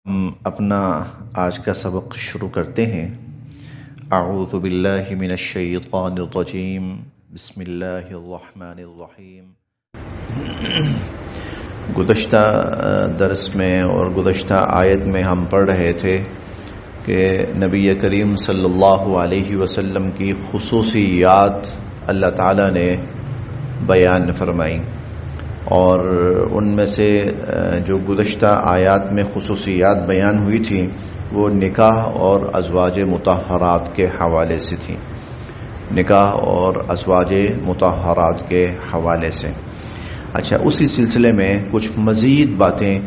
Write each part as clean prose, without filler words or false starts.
ہم اپنا آج کا سبق شروع کرتے ہیں۔ اعوذ باللہ من الشیطان الرجیم، بسم اللہ الرحمن الرحیم۔ گزشتہ درس میں اور گزشتہ آیت میں ہم پڑھ رہے تھے کہ نبی کریم صلی اللہ علیہ وسلم کی خصوصیات اللہ تعالیٰ نے بیان فرمائی، اور ان میں سے جو گزشتہ آیات میں خصوصیات بیان ہوئی تھیں وہ نکاح اور ازواج مطہرات کے حوالے سے تھیں، نکاح اور ازواج مطہرات کے حوالے سے۔ اچھا، اسی سلسلے میں کچھ مزید باتیں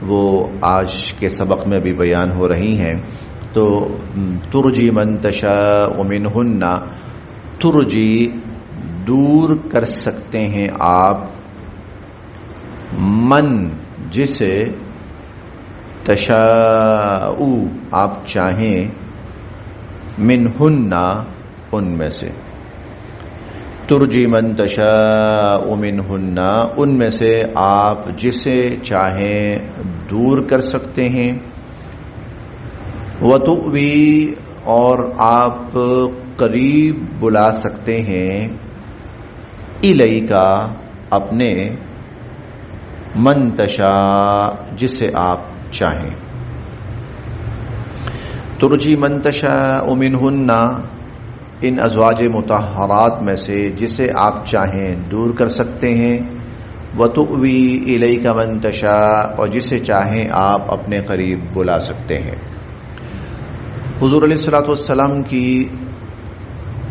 وہ آج کے سبق میں بھی بیان ہو رہی ہیں۔ تو ترجی من تشاء منہن، ترجی دور کر سکتے ہیں آپ، من جسے، تشاء آپ چاہیں، منہن ان میں سے، ترجی من تشاء منہن ان میں سے آپ جسے چاہیں دور کر سکتے ہیں، وتؤوی اور آپ قریب بلا سکتے ہیں، الیکا اپنے، من تشاء جسے آپ چاہیں۔ ترجی من تشاء منہن ان ازواج مطہرات میں سے جسے آپ چاہیں دور کر سکتے ہیں، وتؤوی الیک من تشاء اور جسے چاہیں آپ اپنے قریب بلا سکتے ہیں۔ حضور علیہ الصلوۃ والسلام کی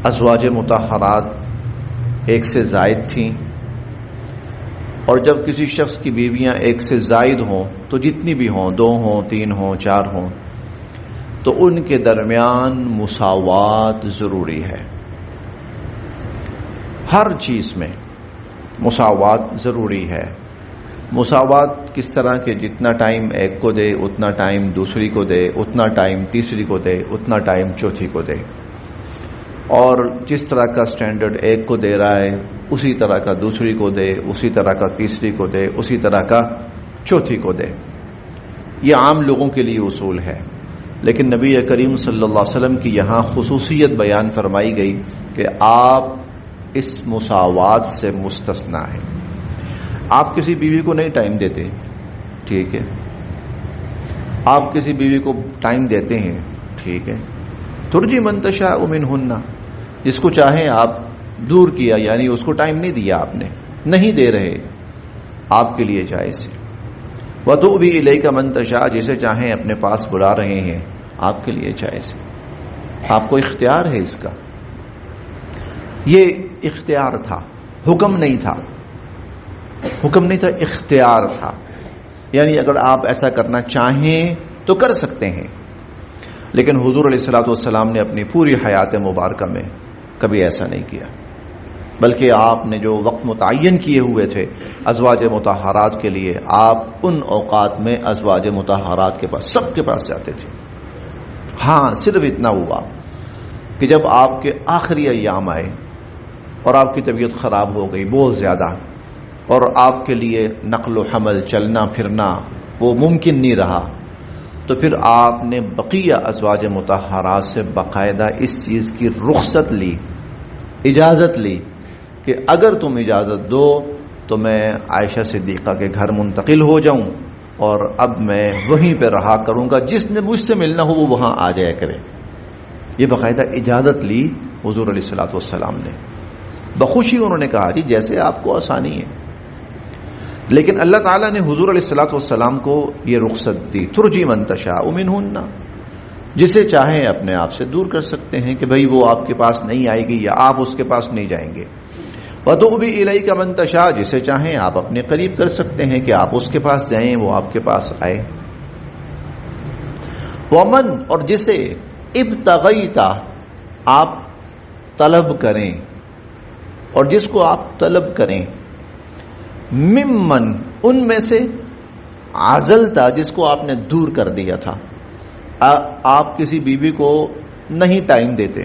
ازواج مطہرات ایک سے زائد تھیں، اور جب کسی شخص کی بیویاں ایک سے زائد ہوں تو جتنی بھی ہوں، 2 ہوں، 3 ہوں، 4 ہوں، تو ان کے درمیان مساوات ضروری ہے۔ ہر چیز میں مساوات ضروری ہے۔ مساوات کس طرح کہ جتنا ٹائم ایک کو دے اتنا ٹائم دوسری کو دے، اتنا ٹائم تیسری کو دے، اتنا ٹائم چوتھی کو دے، اور جس طرح کا سٹینڈرڈ ایک کو دے رہا ہے اسی طرح کا دوسری کو دے، اسی طرح کا تیسری کو دے، اسی طرح کا چوتھی کو دے۔ یہ عام لوگوں کے لیے اصول ہے، لیکن نبی کریم صلی اللہ علیہ وسلم کی یہاں خصوصیت بیان فرمائی گئی کہ آپ اس مساوات سے مستثنا ہیں۔ آپ کسی بیوی کو نہیں ٹائم دیتے، ٹھیک ہے، آپ کسی بیوی کو ٹائم دیتے ہیں، ٹھیک ہے، ترجی من تشاء منہن جس کو چاہیں آپ دور کیا، یعنی اس کو ٹائم نہیں دیا، آپ نے نہیں دے رہے، آپ کے لیے جائز ہے۔ وتؤوی الیک من تشاء جسے چاہیں اپنے پاس بلا رہے ہیں، آپ کے لیے جائز ہے، آپ کو اختیار ہے اس کا۔ یہ اختیار تھا، حکم نہیں تھا، حکم نہیں تھا، اختیار تھا، یعنی اگر آپ ایسا کرنا چاہیں تو کر سکتے ہیں، لیکن حضور علیہ الصلوۃ والسلام نے اپنی پوری حیات مبارکہ میں کبھی ایسا نہیں کیا، بلکہ آپ نے جو وقت متعین کیے ہوئے تھے ازواج مطہرات کے لیے، آپ ان اوقات میں ازواج مطہرات کے پاس، سب کے پاس جاتے تھے۔ ہاں، صرف اتنا ہوا کہ جب آپ کے آخری ایام آئے اور آپ کی طبیعت خراب ہو گئی بہت زیادہ، اور آپ کے لیے نقل و حمل، چلنا پھرنا وہ ممکن نہیں رہا، تو پھر آپ نے بقیہ ازواج مطہرات سے باقاعدہ اس چیز کی رخصت لی، اجازت لی کہ اگر تم اجازت دو تو میں عائشہ صدیقہ کے گھر منتقل ہو جاؤں، اور اب میں وہیں پہ رہا کروں گا، جس نے مجھ سے ملنا ہو وہ وہاں آ جایا کرے۔ یہ باقاعدہ اجازت لی حضور علیہ الصلوۃ والسلام نے، بخوشی انہوں نے کہا جی جیسے آپ کو آسانی ہے، لیکن اللہ تعالیٰ نے حضور علیہ الصلوۃ والسلام کو یہ رخصت دی، ترجی من تشاء منہن جسے چاہیں اپنے آپ سے دور کر سکتے ہیں کہ بھئی وہ آپ کے پاس نہیں آئے گی یا آپ اس کے پاس نہیں جائیں گے۔ وتؤوی الیک من تشاء جسے چاہیں آپ اپنے قریب کر سکتے ہیں کہ آپ اس کے پاس جائیں، وہ آپ کے پاس آئے۔ ومن اور جسے، ابتغیت آپ طلب کریں، اور جس کو آپ طلب کریں، ممن ان میں سے، عزلتا جس کو آپ نے دور کر دیا تھا۔ آپ کسی بیوی کو نہیں ٹائم دیتے،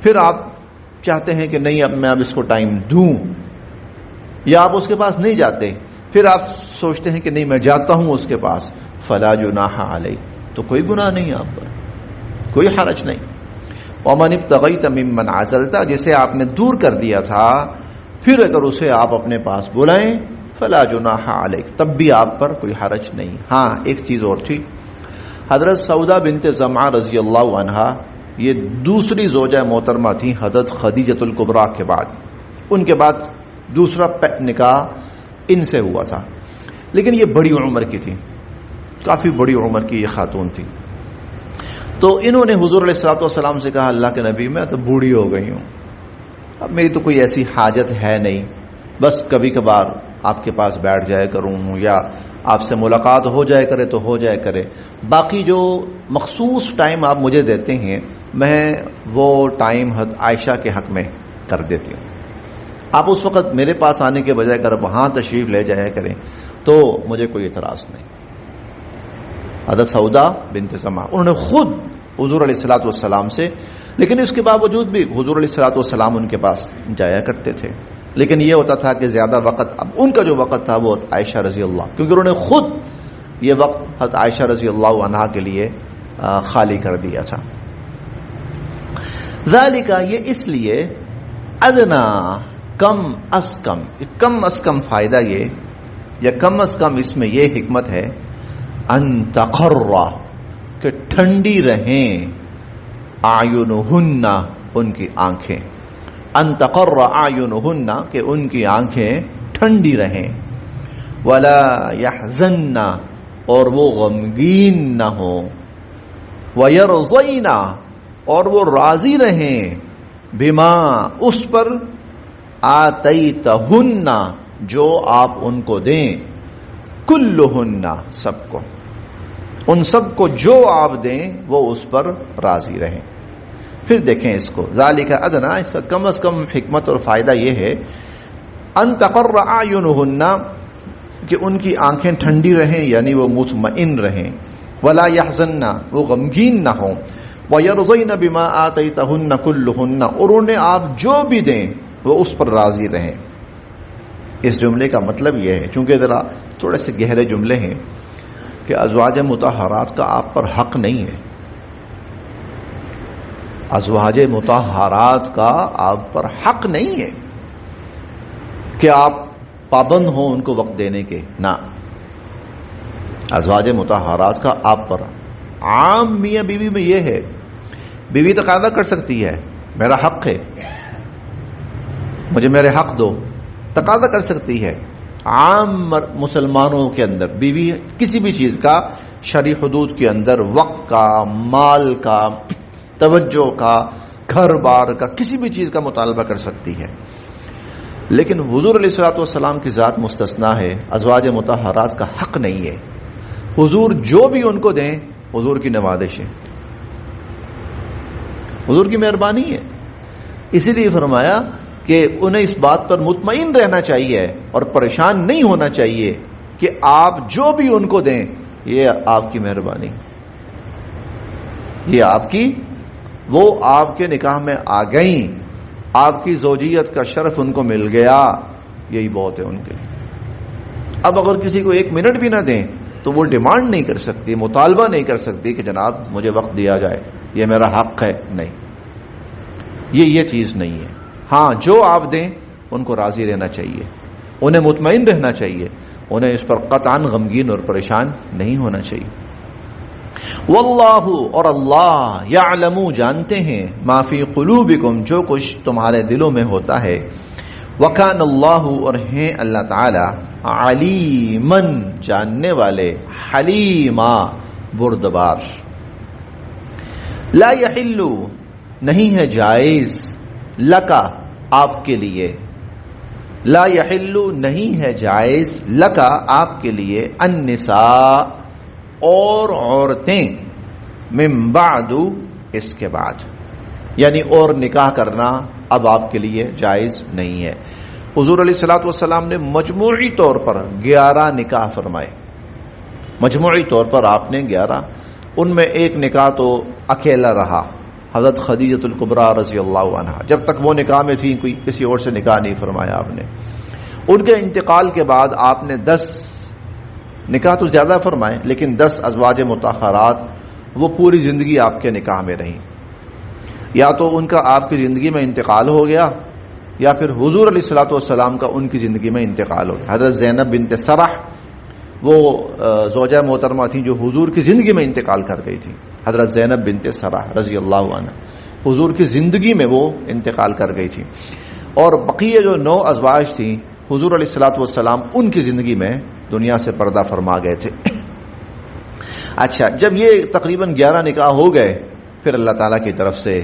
پھر آپ چاہتے ہیں کہ نہیں اب میں اس کو ٹائم دوں، یا آپ اس کے پاس نہیں جاتے، پھر آپ سوچتے ہیں کہ نہیں میں جاتا ہوں اس کے پاس، فلا جناح علیک، تو کوئی گناہ نہیں آپ پر، کوئی حرج نہیں. ومن ابتغیت ممن عزلت، جسے آپ نے دور کر دیا تھا، پھر اگر اسے آپ اپنے پاس بلائیں، فلا جناح علیک، تب بھی آپ پر کوئی حرج نہیں. ہاں ایک چیز اور تھی، حضرت سودا بنت زمعہ رضی اللہ عنہا یہ دوسری زوجہ محترمہ تھی حضرت خدیجۃ الکبریٰ کے بعد، ان کے بعد دوسرا نکاح ان سے ہوا تھا، لیکن یہ بڑی عمر کی تھی، کافی بڑی عمر کی یہ خاتون تھی. تو انہوں نے حضور علیہ الصلوۃ والسلام سے کہا، اللہ کے نبی میں تو بوڑھی ہو گئی ہوں، اب میری تو کوئی ایسی حاجت ہے نہیں، بس کبھی کبھار آپ کے پاس بیٹھ جائے کروں یا آپ سے ملاقات ہو جائے کرے تو ہو جائے کرے، باقی جو مخصوص ٹائم آپ مجھے دیتے ہیں میں وہ ٹائم عائشہ کے حق میں کر دیتی ہوں، آپ اس وقت میرے پاس آنے کے بجائے اگر وہاں تشریف لے جایا کریں تو مجھے کوئی اعتراض نہیں. حضرت سودا بنت زمعہ انہوں نے خود حضور علیہ الصلوۃ والسلام سے، لیکن اس کے باوجود بھی حضور علیہ الصلوۃ والسلام ان کے پاس جایا کرتے تھے، لیکن یہ ہوتا تھا کہ زیادہ وقت اب ان کا جو وقت تھا وہ عائشہ رضی اللہ، کیونکہ انہوں نے خود یہ وقت حضرت عائشہ رضی اللہ عنہا کے لیے خالی کر دیا تھا. ذالک، یہ اس لیے، ادنا، کم از کم فائدہ یہ یا کم از کم اس میں یہ حکمت ہے، ان تقر، کہ ٹھنڈی رہیں، اعینہن، ان کی آنکھیں، ان تقر اعینہن، کہ ان کی آنکھیں ٹھنڈی رہیں، ولا یحزن، اور وہ غمگین نہ ہوں، ویرضین، اور وہ راضی رہیں، بما، اس پر، آتیتہن، جو آپ ان کو دیں، کلہن، سب کو، ان سب کو جو آپ دیں وہ اس پر راضی رہیں. پھر دیکھیں اس کو، ذالک ادنا، اس کا کم از کم حکمت اور فائدہ یہ ہے، ان تقر اعینہن، کہ ان کی آنکھیں ٹھنڈی رہیں یعنی وہ مطمئن رہیں، ولا یحزن، وہ غمگین نہ ہوں، ویرضین بما آتیتہن کلہن، اور انہیں آپ جو بھی دیں وہ اس پر راضی رہیں. اس جملے کا مطلب یہ ہے، چونکہ ذرا تھوڑے سے گہرے جملے ہیں، کہ ازواج مطہرات کا آپ پر حق نہیں ہے، ازواج مطہرات کا آپ پر حق نہیں ہے کہ آپ پابند ہوں ان کو وقت دینے کے، نہ، ازواج مطہرات کا آپ پر، عام میاں بیوی میں یہ ہے، بیوی تقاضا کر سکتی ہے، میرا حق ہے، مجھے میرے حق دو، تقاضا کر سکتی ہے. عام مسلمانوں کے اندر بیوی کسی بھی چیز کا شرعی حدود کے اندر، وقت کا، مال کا، توجہ کا، گھر بار کا، کسی بھی چیز کا مطالبہ کر سکتی ہے. لیکن حضور علیہ الصلوۃ والسلام کی ذات مستثنا ہے، ازواج مطہرات کا حق نہیں ہے. حضور جو بھی ان کو دیں حضور کی نوازش ہے، حضور کی مہربانی ہے. اسی لیے فرمایا کہ انہیں اس بات پر مطمئن رہنا چاہیے اور پریشان نہیں ہونا چاہیے کہ آپ جو بھی ان کو دیں یہ آپ کی مہربانی، یہ آپ کی، وہ آپ کے نکاح میں آ گئیں، آپ کی زوجیت کا شرف ان کو مل گیا، یہی بہت ہے ان کے لیے. اب اگر کسی کو ایک منٹ بھی نہ دیں تو وہ ڈیمانڈ نہیں کر سکتی، مطالبہ نہیں کر سکتی کہ جناب مجھے وقت دیا جائے، یہ میرا حق ہے، نہیں، یہ چیز نہیں ہے. ہاں جو آپ دیں ان کو راضی رہنا چاہیے، انہیں مطمئن رہنا چاہیے، انہیں اس پر قطعاً غمگین اور پریشان نہیں ہونا چاہیے. واللہ، اور اللہ، یعلم، جانتے ہیں، ما فی قلوبکم، جو کچھ تمہارے دلوں میں ہوتا ہے، وکان اللہ، اور ہیں اللہ تعالی، علیمن، جاننے والے، حلیما، بردبار. لا یحل، نہیں ہے جائز، لکا، آپ کے لیے، لا یحل، نہیں ہے جائز، لکا، آپ کے لیے، النساء، اور عورتیں، من بعد، اس کے بعد، یعنی اور نکاح کرنا اب آپ کے لیے جائز نہیں ہے. حضور علیہ الصلوۃ والسلام نے مجموعی طور پر 11 نکاح فرمائے، مجموعی طور پر آپ نے 11، ان میں ایک نکاح تو اکیلا رہا، حضرت خدیجۃ الکبریٰ رضی اللہ عنہا، جب تک وہ نکاح میں تھی کوئی کسی اور سے نکاح نہیں فرمایا آپ نے. ان کے انتقال کے بعد آپ نے 10 نکاح تو زیادہ فرمائے، لیکن 10 ازواج مطہرات وہ پوری زندگی آپ کے نکاح میں رہیں. یا تو ان کا آپ کی زندگی میں انتقال ہو گیا، یا پھر حضور علیہ الصلوۃ والسلام کا ان کی زندگی میں انتقال ہو گیا. حضرت زینب بنت سرح وہ زوجہ محترمہ تھیں جو حضور کی زندگی میں انتقال کر گئی تھی. حضرت زینب بنت سرح رضی اللہ عنہ حضور کی زندگی میں وہ انتقال کر گئی تھی. اور بقیہ جو 9 ازواج تھیں حضور علیہ الصلوۃ والسلام ان کی زندگی میں دنیا سے پردہ فرما گئے تھے. اچھا، جب یہ تقریباً 11 نکاح ہو گئے پھر اللہ تعالیٰ کی طرف سے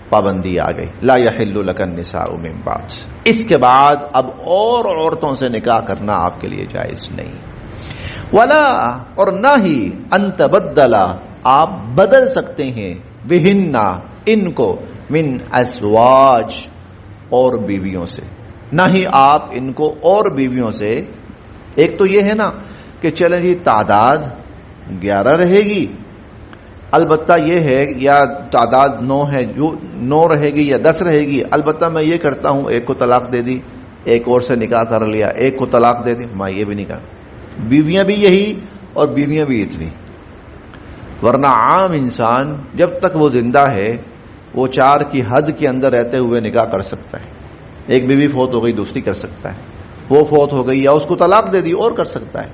پابندی آ گئی، لا یحل لک النساء من بعد. اس کے بعد اب اور عورتوں سے نکاح کرنا آپ کے لیے جائز نہیں. ولا، اور نہ ہی ان تبدل، آپ بدل سکتے ہیں، بہن، ان کو، من ازواج، اور بیویوں سے. نہ ہی آپ ان کو اور بیویوں سے. ایک تو یہ ہے نا کہ چلیں جی تعداد 11 رہے گی، البتہ یہ ہے یا تعداد 9 ہے، جو 9 رہے گی یا 10 رہے گی، البتہ میں یہ کرتا ہوں ایک کو طلاق دے دی، ایک اور سے نکاح کر لیا، ایک کو طلاق دے دی، میں یہ بھی نہیں کرتا. بیویاں بھی یہی اور بیویاں بھی اتنی. ورنہ عام انسان جب تک وہ زندہ ہے وہ 4 کی حد کے اندر رہتے ہوئے نکاح کر سکتا ہے. ایک بیوی فوت ہو گئی دوسری کر سکتا ہے، وہ فوت ہو گئی یا اس کو طلاق دے دی اور کر سکتا ہے.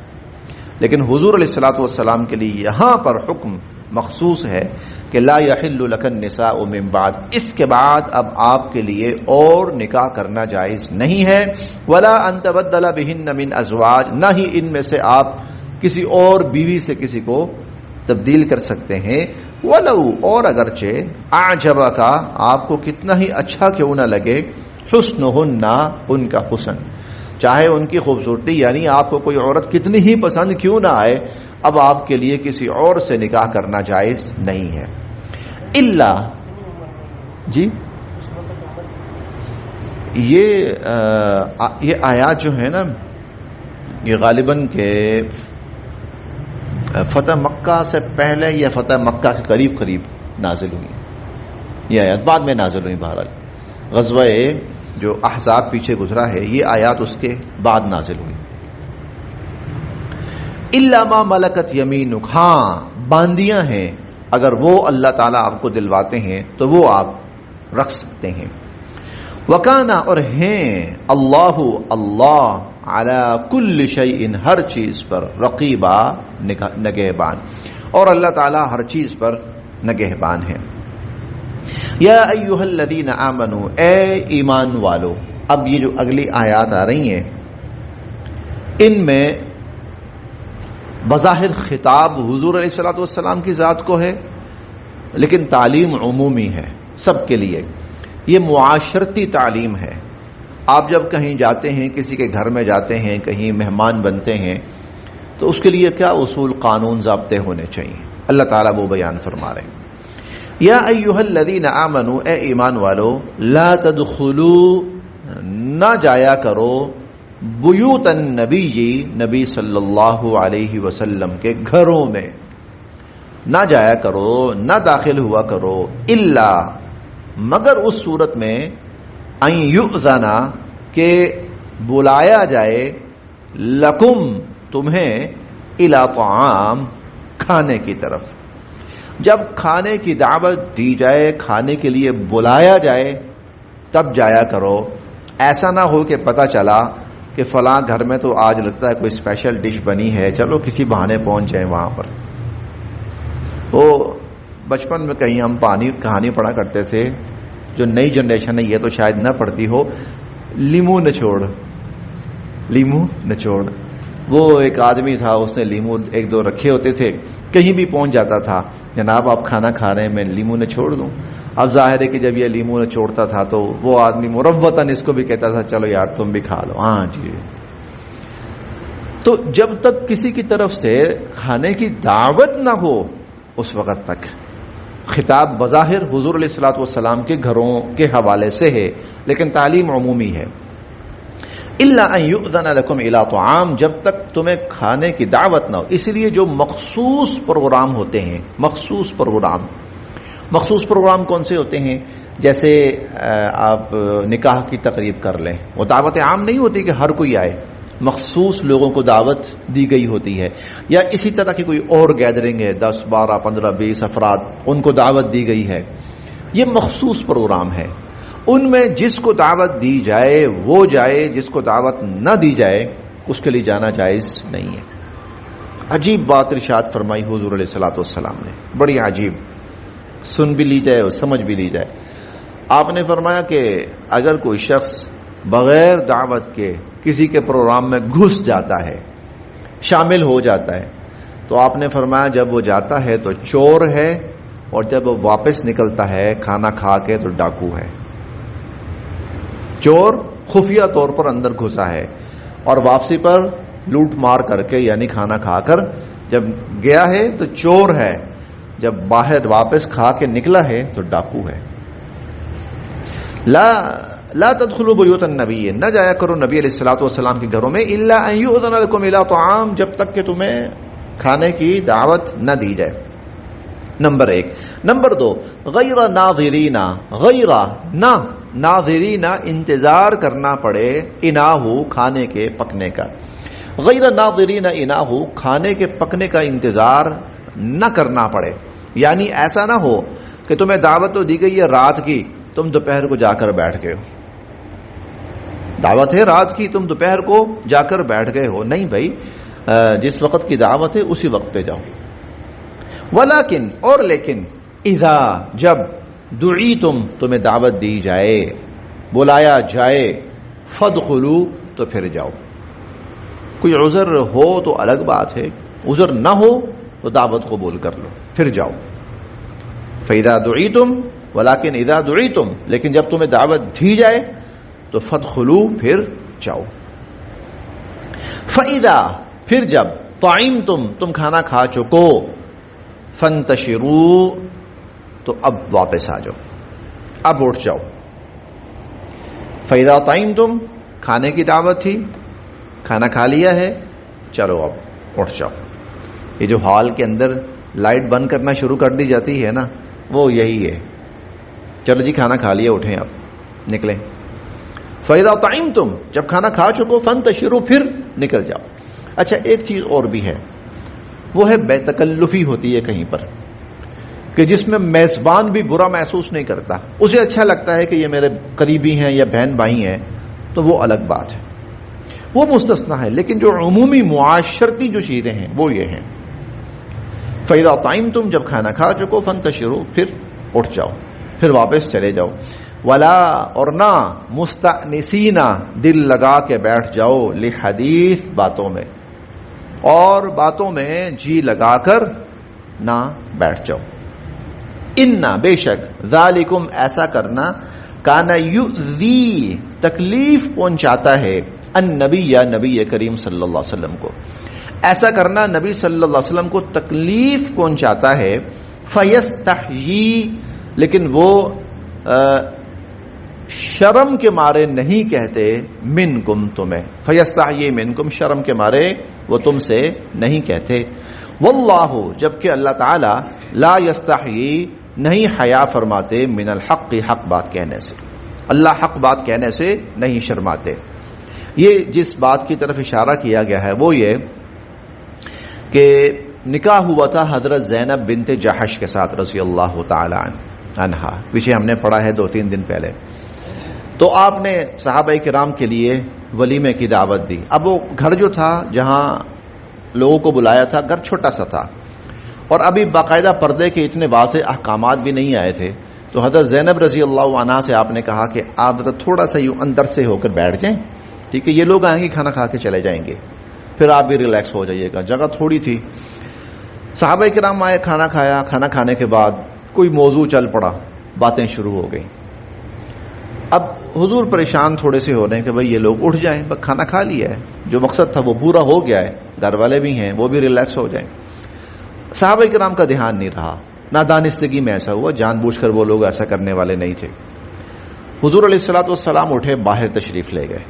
لیکن حضور علیہ الصلوۃ والسلام کے لیے یہاں پر حکم مخصوص ہے کہ لا یحل لک النساء من بعد. اس کے بعد اب آپ کے لیے اور نکاح کرنا جائز نہیں ہے. ولا ان تبدل بہن من ازواج، نہ ہی ان میں سے آپ کسی اور بیوی سے کسی کو تبدیل کر سکتے ہیں. ولو، اور اگرچہ اعجبک، آپ کو کتنا ہی اچھا کیوں نہ لگے، حسنہن، ان کا حسن، چاہے ان کی خوبصورتی، یعنی آپ کو کوئی عورت کتنی ہی پسند کیوں نہ آئے، اب آپ کے لیے کسی اور سے نکاح کرنا جائز نہیں ہے. الا، جی یہ آیات جو ہے نا یہ غالباً کہ فتح مکہ سے پہلے یا فتح مکہ کے قریب قریب نازل ہوئی. یہ آیات بعد میں نازل ہوئی. بہرحال غزوہ جو احزاب پیچھے گزرا ہے یہ آیات اس کے بعد نازل ہوئی. الا ما ملکت یمینک، ہاں باندیاں ہیں اگر وہ اللہ تعالیٰ آپ کو دلواتے ہیں تو وہ آپ رکھ سکتے ہیں. وکانا، اور ہیں، اللہ علی کل شیء، ہر چیز پر، رقیبا، نگہبان، اور اللہ تعالیٰ ہر چیز پر نگہبان ہے. یا ایھا الذین آمنوا، اے ایمان والو. اب یہ جو اگلی آیات آ رہی ہیں ان میں بظاہر خطاب حضور علیہ الصلوۃ والسلام کی ذات کو ہے، لیکن تعلیم عمومی ہے سب کے لیے. یہ معاشرتی تعلیم ہے. آپ جب کہیں جاتے ہیں، کسی کے گھر میں جاتے ہیں، کہیں مہمان بنتے ہیں، تو اس کے لیے کیا اصول، قانون، ضابطے ہونے چاہیے. اللہ تعالیٰ وہ بیان فرما رہے ہیں. یا ایھا الذین آمنوا، اے ایمان والو، لا تدخلوا، نہ جایا کرو، بیوت النبی، نبی صلی اللہ علیہ وسلم کے گھروں میں نہ جایا کرو، نہ داخل ہوا کرو، الا، مگر اس صورت میں، ان یؤذن، کہ بلایا جائے، لکم، تمہیں، الی طعام، کھانے کی طرف. جب کھانے کی دعوت دی جائے، کھانے کے لیے بلایا جائے، تب جایا کرو. ایسا نہ ہو کہ پتہ چلا کہ فلاں گھر میں تو آج لگتا ہے کوئی اسپیشل ڈش بنی ہے، چلو کسی بہانے پہنچ جائیں وہاں پر. وہ بچپن میں کہیں ہم کہانی پڑھا کرتے تھے، جو نئی جنریشن ہے یہ تو شاید نہ پڑھتی ہو، لیمو نچوڑ. وہ ایک آدمی تھا، اس نے لیمو 1-2 رکھے ہوتے تھے، کہیں بھی پہنچ جاتا تھا، جناب آپ کھانا کھا رہے ہیں، میں لیمو نچوڑ دوں. اب ظاہر ہے کہ جب یہ لیمو نچوڑتا تھا تو وہ آدمی مروتاً اس کو بھی کہتا تھا چلو یار تم بھی کھا لو. ہاں جی. تو جب تک کسی کی طرف سے کھانے کی دعوت نہ ہو اس وقت تک خطاب بظاہر حضور علیہ الصلوۃ والسلام کے گھروں کے حوالے سے ہے، لیکن تعلیم عمومی ہے. الا ان یؤذن لکم الی طعام، جب تک تمہیں کھانے کی دعوت نہ ہو. اس لیے جو مخصوص پروگرام ہوتے ہیں، مخصوص پروگرام، مخصوص پروگرام کون سے ہوتے ہیں؟ جیسے آپ نکاح کی تقریب کر لیں، وہ دعوت عام نہیں ہوتی کہ ہر کوئی آئے، مخصوص لوگوں کو دعوت دی گئی ہوتی ہے. یا اسی طرح کی کوئی اور گیدرنگ ہے، 10 12 15 20 افراد، ان کو دعوت دی گئی ہے. یہ مخصوص پروگرام ہے. ان میں جس کو دعوت دی جائے وہ جائے، جس کو دعوت نہ دی جائے اس کے لیے جانا جائز نہیں ہے. عجیب بات ارشاد فرمائی حضور علیہ الصلوۃ والسلام نے، بڑی عجیب، سن بھی لی جائے اور سمجھ بھی لی جائے. آپ نے فرمایا کہ اگر کوئی شخص بغیر دعوت کے کسی کے پروگرام میں گھس جاتا ہے، شامل ہو جاتا ہے، تو آپ نے فرمایا جب وہ جاتا ہے تو چور ہے، اور جب وہ واپس نکلتا ہے کھانا کھا کے تو ڈاکو ہے. چور خفیہ طور پر اندر گھسا ہے اور واپسی پر لوٹ مار کر کے یعنی کھانا کھا کر جب گیا ہے تو چور ہے، جب باہر واپس کھا کے نکلا ہے تو ڈاکو ہے. لا تدخلوا بیوت النبی، نہ جایا کرو نبی علیہ الصلوۃ والسلام کے گھروں میں، الا ان یؤذن لکم الی طعام، جب تک کہ تمہیں کھانے کی دعوت نہ دی جائے. نمبر 1. نمبر 2، غیر ناظرین، غیر نہ ناظرین، انتظار کرنا پڑے، اناہو کھانے کے پکنے کا. غیر ناظرین اناہو، کھانے کے پکنے کا انتظار نہ کرنا پڑے. یعنی ایسا نہ ہو کہ تمہیں دعوت تو دی گئی ہے رات کی، تم دوپہر کو جا کر بیٹھ گئے ہو. دعوت ہے رات کی، تم دوپہر کو جا کر بیٹھ گئے ہو. نہیں بھائی، جس وقت کی دعوت ہے اسی وقت پہ جاؤ. ولیکن، اور لیکن، اذا، جب، دعیتم، تمہیں دعوت دی جائے، بلایا جائے، فادخلوا، تو پھر جاؤ. کوئی عذر ہو تو الگ بات ہے، عذر نہ ہو تو دعوت قبول کر لو، پھر جاؤ. فاذا دعیتم، ولیکن اذا دعیتم، لیکن جب تمہیں دعوت دی جائے تو فادخلوا، پھر جاؤ. فاذا، پھر جب، طعمتم، تم کھانا کھا چکو، فانتشروا، تو اب واپس آ جاؤ، اب اٹھ جاؤ. فاذا طعمتم، کھانے کی دعوت تھی، کھانا کھا لیا ہے، چلو اب اٹھ جاؤ. یہ جو ہال کے اندر لائٹ بند کرنا شروع کر دی جاتی ہے نا، وہ یہی ہے. چلو جی کھانا کھا لیا، اٹھیں اب نکلیں. فاذا طعمتم، جب کھانا کھا چکو، فانتشروا، پھر نکل جاؤ. اچھا، ایک چیز اور بھی ہے، وہ ہے بے تکلفی ہوتی ہے کہیں پر، کہ جس میں میزبان بھی برا محسوس نہیں کرتا، اسے اچھا لگتا ہے کہ یہ میرے قریبی ہیں یا بہن بھائی ہیں، تو وہ الگ بات ہے، وہ مستثنا ہے. لیکن جو عمومی معاشرتی جو چیزیں ہیں وہ یہ ہیں. فاذا طعمتم، جب کھانا کھا چکو، فانتشروا، پھر اٹھ جاؤ، پھر واپس چلے جاؤ. ولا، اور نہ، مستأنسین، دل لگا کے بیٹھ جاؤ، لحدیث، باتوں میں، اور باتوں میں جی لگا کر نہ بیٹھ جاؤ. ان، بے شک، ذالکم، ایسا کرنا، کان یؤذی، تکلیف پہنچاتا ہے، النبی، یا نبی کریم صلی اللہ علیہ وسلم کو. ایسا کرنا نبی صلی اللہ علیہ وسلم کو تکلیف پہنچاتا ہے. فیستحیی، لیکن وہ شرم کے مارے نہیں کہتے، منکم، تمہیں. فیستحیی منکم، شرم کے مارے وہ تم سے نہیں کہتے. واللہ، جبکہ اللہ تعالی، لا یستحیی، نہیں حیا فرماتے، من الحق، حق بات کہنے سے. اللہ حق بات کہنے سے نہیں شرماتے. یہ جس بات کی طرف اشارہ کیا گیا ہے وہ یہ کہ نکاح ہوا تھا حضرت زینب بنت جحش کے ساتھ رضی اللہ تعالی عنہا، پیچھے ہم نے پڑھا ہے 2-3 دن پہلے. تو آپ نے صحابہ کرام کے لیے ولیمے کی دعوت دی. اب وہ گھر جو تھا جہاں لوگوں کو بلایا تھا، گھر چھوٹا سا تھا، اور ابھی باقاعدہ پردے کے اتنے واضح احکامات بھی نہیں آئے تھے. تو حضرت زینب رضی اللہ عنہا سے آپ نے کہا کہ آپ تھوڑا سا یوں اندر سے ہو کر بیٹھ جائیں، ٹھیک ہے، یہ لوگ آئیں گے کھانا کھا کے چلے جائیں گے، پھر آپ بھی ریلیکس ہو جائیے گا. جگہ تھوڑی تھی. صحابہ کرام آئے، کھانا کھایا. کھانا کھانے کے بعد کوئی موضوع چل پڑا، باتیں شروع ہو گئی. اب حضور پریشان تھوڑے سے ہو رہے ہیں کہ بھئی یہ لوگ اٹھ جائیں، بس کھانا کھا لیا ہے، جو مقصد تھا وہ پورا ہو گیا ہے، گھر والے بھی ہیں وہ بھی ریلیکس ہو جائیں. صحابہ کرام کا دھیان نہیں رہا، نادانستگی میں ایسا ہوا، جان بوجھ کر وہ لوگ ایسا کرنے والے نہیں تھے. حضور علیہ الصلوۃ والسلام اٹھے، باہر تشریف لے گئے.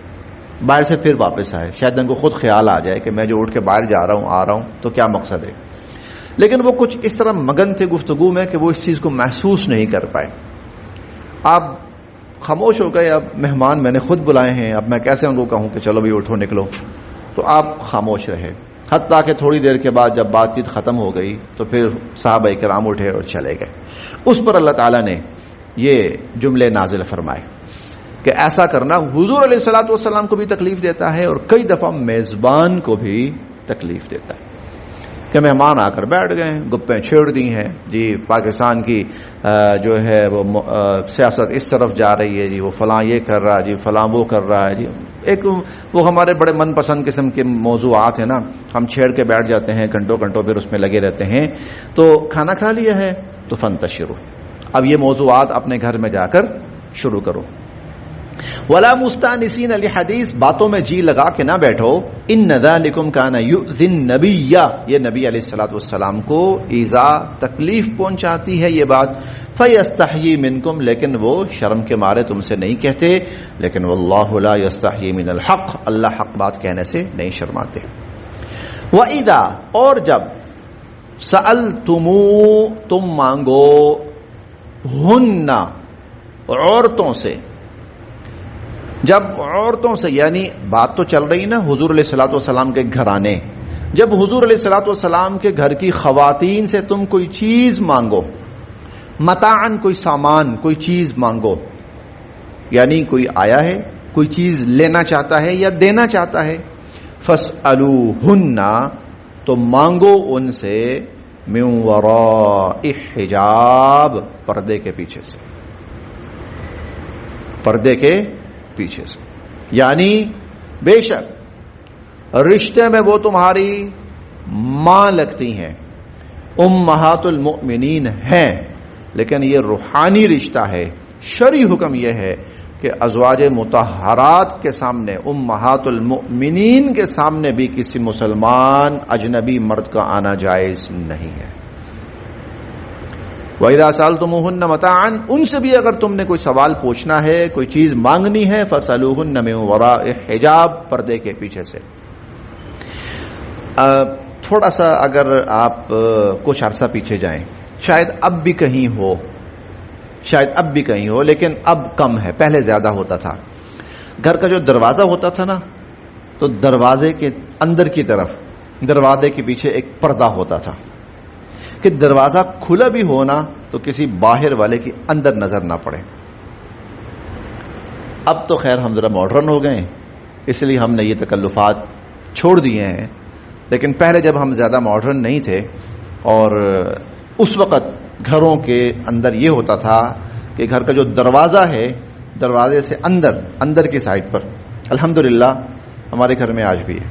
باہر سے پھر واپس آئے، شاید ان کو خود خیال آ جائے کہ میں جو اٹھ کے باہر جا رہا ہوں، آ رہا ہوں، تو کیا مقصد ہے. لیکن وہ کچھ اس طرح مگن تھے گفتگو میں کہ وہ اس چیز کو محسوس نہیں کر پائے. آپ خاموش ہو گئے. اب مہمان میں نے خود بلائے ہیں, اب میں کیسے ان کو کہوں کہ چلو بھی اٹھو نکلو. تو آپ خاموش رہے, حتیٰ کہ تھوڑی دیر کے بعد جب بات چیت ختم ہو گئی تو پھر صحابہ کرام اٹھے اور چلے گئے. اس پر اللہ تعالیٰ نے یہ جملے نازل فرمائے کہ ایسا کرنا حضور علیہ الصلوۃ والسلام کو بھی تکلیف دیتا ہے اور کئی دفعہ میزبان کو بھی تکلیف دیتا ہے کہ مہمان آ کر بیٹھ گئے, گپیں چھیڑ دی ہیں جی, پاکستان کی جو ہے وہ سیاست اس طرف جا رہی ہے جی, وہ فلاں یہ کر رہا ہے جی, فلاں وہ کر رہا ہے جی. ایک وہ ہمارے بڑے من پسند قسم کے موضوعات ہیں نا, ہم چھیڑ کے بیٹھ جاتے ہیں گھنٹوں گھنٹوں, پھر اس میں لگے رہتے ہیں. تو کھانا کھا لیا ہے تو فانتشروا, اب یہ موضوعات اپنے گھر میں جا کر شروع کرو. ولا مستانسین لحدیث, باتوں میں جی لگا کے نہ بیٹھو. ان ذالکم کان یؤذی النبی, یہ نبی علیہ الصلوۃ والسلام کو ایذا تکلیف پہنچاتی ہے یہ بات. فیستحیی منکم, لیکن وہ شرم کے مارے تم سے نہیں کہتے. لیکن واللہ لا یستحیی من الحق, اللہ حق بات کہنے سے نہیں شرماتے. واذا, اور جب سألتمو, تم مانگو, ہن, عورتوں سے, جب عورتوں سے, یعنی بات تو چل رہی نا حضور علیہ الصلوۃ والسلام کے گھرانے, جب حضور علیہ الصلوۃ والسلام کے گھر کی خواتین سے تم کوئی چیز مانگو, متاعن, کوئی سامان, کوئی چیز مانگو, یعنی کوئی آیا ہے کوئی چیز لینا چاہتا ہے یا دینا چاہتا ہے. فاسألوہن, تو مانگو ان سے, من وراء حجاب, پردے کے پیچھے سے, پردے کے پیچھے سے. یعنی بے شک رشتے میں وہ تمہاری ماں لگتی ہیں, امہات المؤمنین ہیں, لیکن یہ روحانی رشتہ ہے. شرعی حکم یہ ہے کہ ازواج مطہرات کے سامنے, امہات المؤمنین کے سامنے بھی کسی مسلمان اجنبی مرد کا آنا جائز نہیں ہے. وَإِذَا سَأَلْتُمُوهُنَّ مَتَاعًا, ان سے بھی اگر تم نے کوئی سوال پوچھنا ہے, کوئی چیز مانگنی ہے, فَاسْأَلُوهُنَّ مِن وَرَاءِ حِجَاب, پردے کے پیچھے سے. تھوڑا سا اگر آپ کچھ عرصہ پیچھے جائیں, شاید اب بھی کہیں ہو, شاید اب بھی کہیں ہو, لیکن اب کم ہے, پہلے زیادہ ہوتا تھا. گھر کا جو دروازہ ہوتا تھا نا, تو دروازے کے اندر کی طرف, دروازے کے پیچھے ایک پردہ ہوتا تھا کہ دروازہ کھلا بھی ہونا تو کسی باہر والے کی اندر نظر نہ پڑے. اب تو خیر ہم ذرا ماڈرن ہو گئے, اس لیے ہم نے یہ تکلفات چھوڑ دیے ہیں. لیکن پہلے جب ہم زیادہ ماڈرن نہیں تھے, اور اس وقت گھروں کے اندر یہ ہوتا تھا کہ گھر کا جو دروازہ ہے, دروازے سے اندر کی سائڈ پر, الحمدللہ ہمارے گھر میں آج بھی ہے,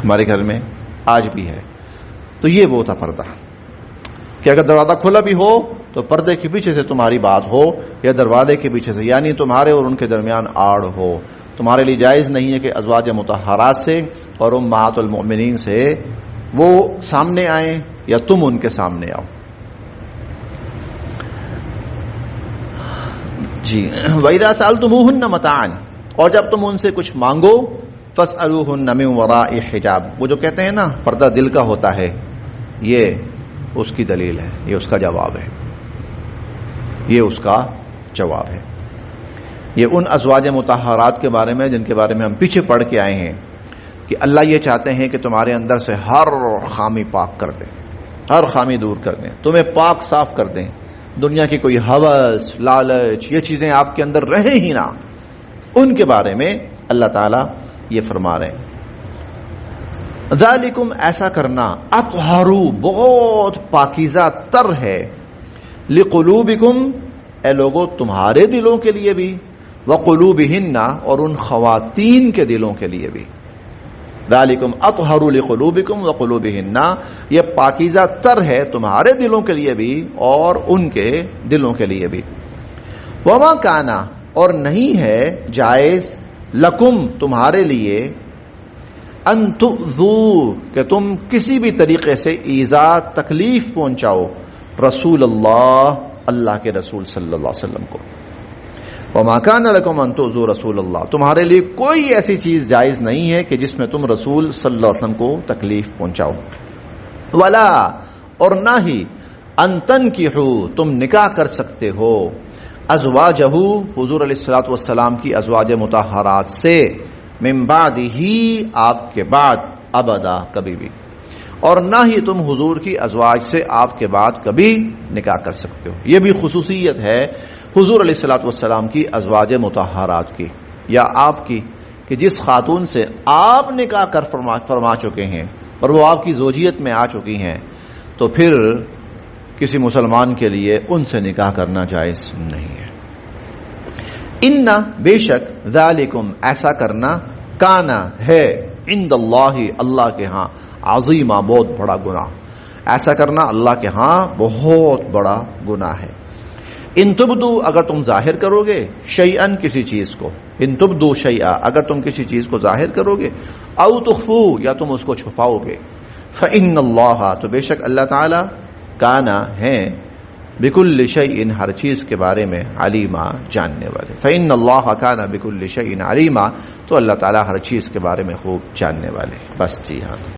ہمارے گھر میں آج بھی ہے. تو یہ وہ تھا پردہ کہ اگر دروازہ کھلا بھی ہو تو پردے کے پیچھے سے تمہاری بات ہو, یا دروازے کے پیچھے سے, یعنی تمہارے اور ان کے درمیان آڑ ہو. تمہارے لیے جائز نہیں ہے کہ ازواج مطہرات سے اور امہات المؤمنین سے وہ سامنے آئیں یا تم ان کے سامنے آؤ. جی, وَإِذَا سَأَلْتُمُوهُنَّ مَتَاعًا, اور جب تم ان سے کچھ مانگو, فَاسْأَلُوهُنَّ مِن وَرَاءِ حِجَاب, وہ جو کہتے ہیں نا پردہ دل کا ہوتا ہے, یہ اس کی دلیل ہے, یہ اس کا جواب ہے, یہ اس کا جواب ہے. یہ ان ازواج مطہرات کے بارے میں جن کے بارے میں ہم پیچھے پڑھ کے آئے ہیں کہ اللہ یہ چاہتے ہیں کہ تمہارے اندر سے ہر خامی پاک کر دیں, ہر خامی دور کر دیں, تمہیں پاک صاف کر دیں. دنیا کی کوئی ہوس, لالچ, یہ چیزیں آپ کے اندر رہیں ہی نہ. ان کے بارے میں اللہ تعالیٰ یہ فرما رہے ہیں, ذالکم, ایسا کرنا, اطہرو, بہت پاکیزہ تر ہے, لقلوبکم, اے لوگو تمہارے دلوں کے لیے بھی, وقلوبہن, اور ان خواتین کے دلوں کے لیے بھی. ذالکم اطہر لقلوبکم وقلوبہن, یہ پاکیزہ تر ہے تمہارے دلوں کے لیے بھی اور ان کے دلوں کے لیے بھی. وما کانا, اور نہیں ہے جائز, لکم, تمہارے لیے, ان تؤذو, کہ تم کسی بھی طریقے سے ایذا, تکلیف پہنچاؤ, رسول اللہ, اللہ کے رسول صلی اللہ علیہ وسلم کو. وما کان لکم ان تؤذوا رسول اللہ, تمہارے لیے کوئی ایسی چیز جائز نہیں ہے کہ جس میں تم رسول صلی اللہ علیہ وسلم کو تکلیف پہنچاؤ. ولا اور نہ ہی ان تنکحوا تم نکاح کر سکتے ہو ازواجہ حضور علیہ الصلوۃ والسلام کی ازواج مطہرات سے من بعدہ آپ کے بعد ابدا کبھی بھی، اور نہ ہی تم حضور کی ازواج سے آپ کے بعد کبھی نکاح کر سکتے ہو۔ یہ بھی خصوصیت ہے حضور علیہ الصلوۃ والسلام کی ازواج مطہرات کی یا آپ کی، کہ جس خاتون سے آپ نکاح کر فرما چکے ہیں اور وہ آپ کی زوجیت میں آ چکی ہیں، تو پھر کسی مسلمان کے لیے ان سے نکاح کرنا جائز نہیں ہے۔ ان بے شک ذالکم ایسا کرنا کانا ہے عند اللہ اللہ کے ہاں عظیمہ بہت بڑا گناہ، ایسا کرنا اللہ کے ہاں بہت بڑا گناہ ہے۔ ان تبدو اگر تم ظاہر کرو گے شیئن کسی چیز کو، ان تبدو شیئا اگر تم کسی چیز کو ظاہر کرو گے، او تخفو یا تم اس کو چھپاؤ گے، فإن اللہ تو بے شک اللہ تعالی کانا ہیں بکل شیء ہر چیز کے بارے میں علیما جاننے والے، فإن اللہ کان بکل شیء علیما تو اللہ تعالی ہر چیز کے بارے میں خوب جاننے والے۔ بس جی ہاں۔